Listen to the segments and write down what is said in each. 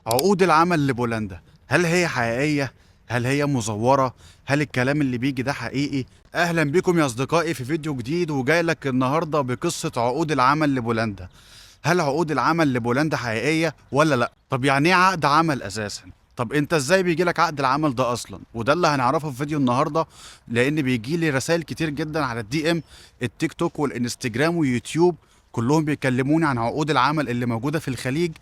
عقود العمل لبولندا، هل هي حقيقية؟ هل هي مزورة؟ هل الكلام اللي بيجي ده حقيقي؟ أهلا بكم يا أصدقائي في فيديو جديد، وجاي لك النهاردة بقصة عقود العمل لبولندا. هل عقود العمل لبولندا حقيقية ولا لأ؟ طب يعني إيه عقد عمل أساسا؟ طب انت ازاي بيجي لك عقد العمل ده اصلا؟ وده اللي هنعرفه في فيديو النهارده، لان بيجي لي رسائل كتير جدا على الدي ام، التيك توك والانستجرام ويوتيوب، كلهم بيكلموني عن عقود العمل اللي موجوده في الخليج،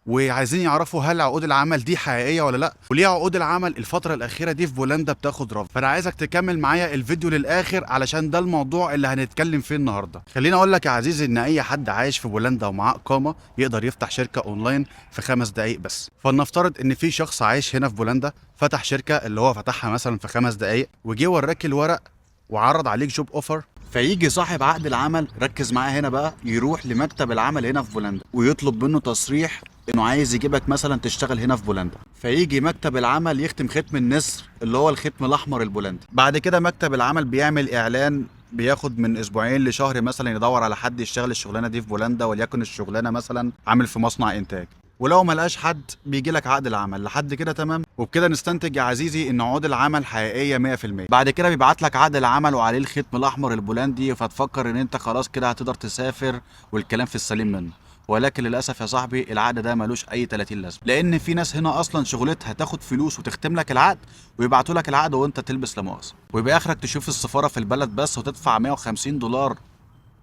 وعايزين يعرفوا هل عقود العمل دي حقيقيه ولا لا، وليه عقود العمل الفتره الاخيره دي في بولندا بتاخد رفض. فانا عايزك تكمل معايا الفيديو للاخر علشان ده الموضوع اللي هنتكلم فيه النهارده. خليني اقول لك يا عزيزي ان اي حد عايش في بولندا ومعاه اقامه يقدر يفتح شركه اونلاين في 5 دقائق بس. فلنفترض ان في شخص عايش هنا في بولندا فتح شركه اللي هو فتحها مثلا في 5 دقائق، وجي وراك الورق وعرض عليك جوب اوفر. فيجي صاحب عقد العمل، ركز معايا هنا بقى، يروح لمكتب العمل هنا في بولندا ويطلب منه تصريح انه عايز يجيبك مثلا تشتغل هنا في بولندا. فيجي مكتب العمل يختم ختم النسر اللي هو الختم الاحمر البولندي. بعد كده مكتب العمل بيعمل اعلان، بياخد من اسبوعين لشهر مثلا يدور على حد يشتغل الشغلانه دي في بولندا، وليكن الشغلانه مثلا عامل في مصنع انتاج. ولو ما لقاش حد بيجي لك عقد العمل لحد كده تمام. وبكده نستنتج يا عزيزي ان عقود العمل حقيقيه 100%. بعد كده بيبعت لك عقد العمل وعليه الختم الاحمر البولندي، فتفكر ان انت خلاص كده هتقدر تسافر والكلام في السليم منه. ولكن للاسف يا صاحبي العقد ده ملوش اي 30 لازمه، لان في ناس هنا اصلا شغلتها تاخد فلوس وتختم لك العقد ويبعتوا لك العقد وانت تلبس لا مؤاخذه، ويبقى اخرك تشوف السفاره في البلد بس وتدفع $150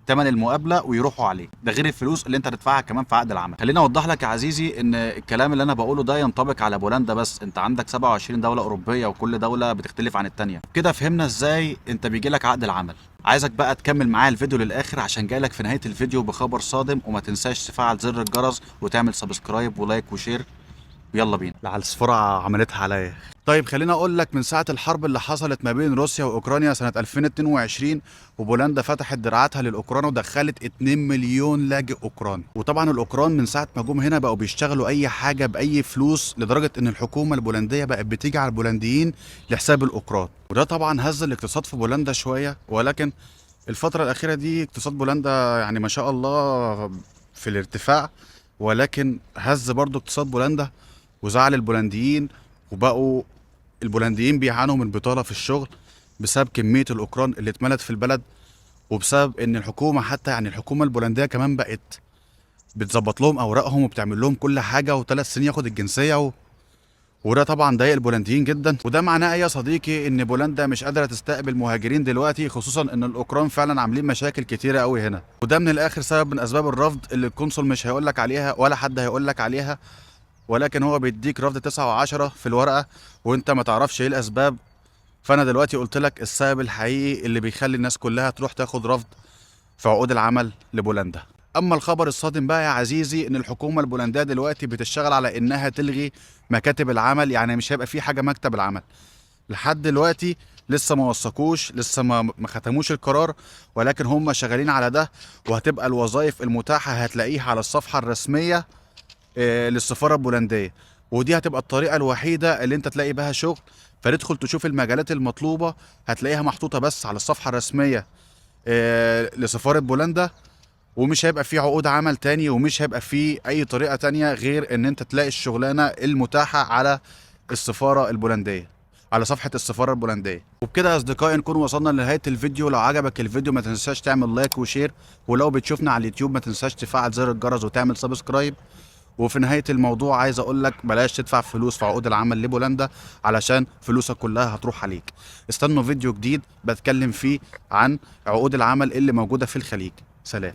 تمن المقابله ويروحوا عليه، ده غير الفلوس اللي انت هتدفعها كمان في عقد العمل. خليني اوضح لك يا عزيزي ان الكلام اللي انا بقوله ده ينطبق على بولندا بس، انت عندك 27 دوله اوروبيه وكل دوله بتختلف عن التانيه. كده فهمنا ازاي انت بيجي لك عقد العمل. عايزك بقى تكمل معايا الفيديو للاخر عشان جاي لك في نهايه الفيديو بخبر صادم، وما تنساش تفعل زر الجرس وتعمل سبسكرايب ولايك وشير. يلا بينا. لا على السفارة عملتها عليا. طيب خليني اقول لك، من ساعة الحرب اللي حصلت ما بين روسيا واوكرانيا سنة 2022، وبولندا فتحت دراعاتها للاوكران ودخلت 2 مليون لاجئ اوكراني. وطبعا الاوكران من ساعة ما جم هنا بقوا بيشتغلوا اي حاجة باي فلوس، لدرجة ان الحكومة البولندية بقت بتيجي على البولنديين لحساب الاوكران. وده طبعا هز الاقتصاد في بولندا شوية، ولكن الفترة الأخيرة دي اقتصاد بولندا يعني ما شاء الله في الارتفاع، ولكن هز برضو اقتصاد بولندا وزعل البولنديين، وبقوا البولنديين بيعانوا من بطالة في الشغل بسبب كمية الأوكران اللي اتملت في البلد، وبسبب إن الحكومة حتى يعني الحكومة البولندية كمان بقت بتظبط لهم أوراقهم وبتعمل لهم كل حاجة، و3 سنين ياخد الجنسية وده طبعا ضايق البولنديين جدا. وده معناه ايه يا صديقي؟ ان بولندا مش قادره تستقبل مهاجرين دلوقتي، خصوصا ان الاوكران فعلا عاملين مشاكل كتيره قوي هنا. وده من الاخر سبب من اسباب الرفض اللي القنصل مش هيقول لك عليها ولا حد هيقول لك عليها، ولكن هو بيديك رفض 9 و10 في الورقه وانت ما تعرفش ايه الاسباب. فانا دلوقتي قلت لك السبب الحقيقي اللي بيخلي الناس كلها تروح تاخد رفض في عقود العمل لبولندا. اما الخبر الصادم بقى يا عزيزي، ان الحكومه البولنديه دلوقتي بتشتغل على انها تلغي مكاتب العمل، يعني مش هيبقى في حاجه مكتب العمل لحد دلوقتي. لسه ما وثقوش، لسه ما ختموش القرار، ولكن هم شغالين على ده. وهتبقى الوظائف المتاحه هتلاقيها على الصفحه الرسميه للسفاره البولنديه، ودي هتبقى الطريقه الوحيده اللي انت تلاقي بها شغل. فتدخل تشوف المجالات المطلوبه هتلاقيها محطوطه بس على الصفحه الرسميه لسفاره بولندا. ومش هيبقى فيه عقود عمل تاني، ومش هيبقى فيه اي طريقة تانية غير ان انت تلاقي الشغلانة المتاحة على السفارة البولندية، على صفحة السفارة البولندية. وبكده يا اصدقائي نكون وصلنا لنهاية الفيديو. لو عجبك الفيديو ما تنساش تعمل لايك وشير، ولو بتشوفنا على اليوتيوب ما تنساش تفعل زر الجرس وتعمل سبسكرايب. وفي نهاية الموضوع عايز اقول لك بلاش تدفع فلوس في عقود العمل لبولندا، علشان فلوسك كلها هتروح عليك. استنوا فيديو جديد بتكلم فيه عن عقود العمل اللي موجودة في الخليج. سلام.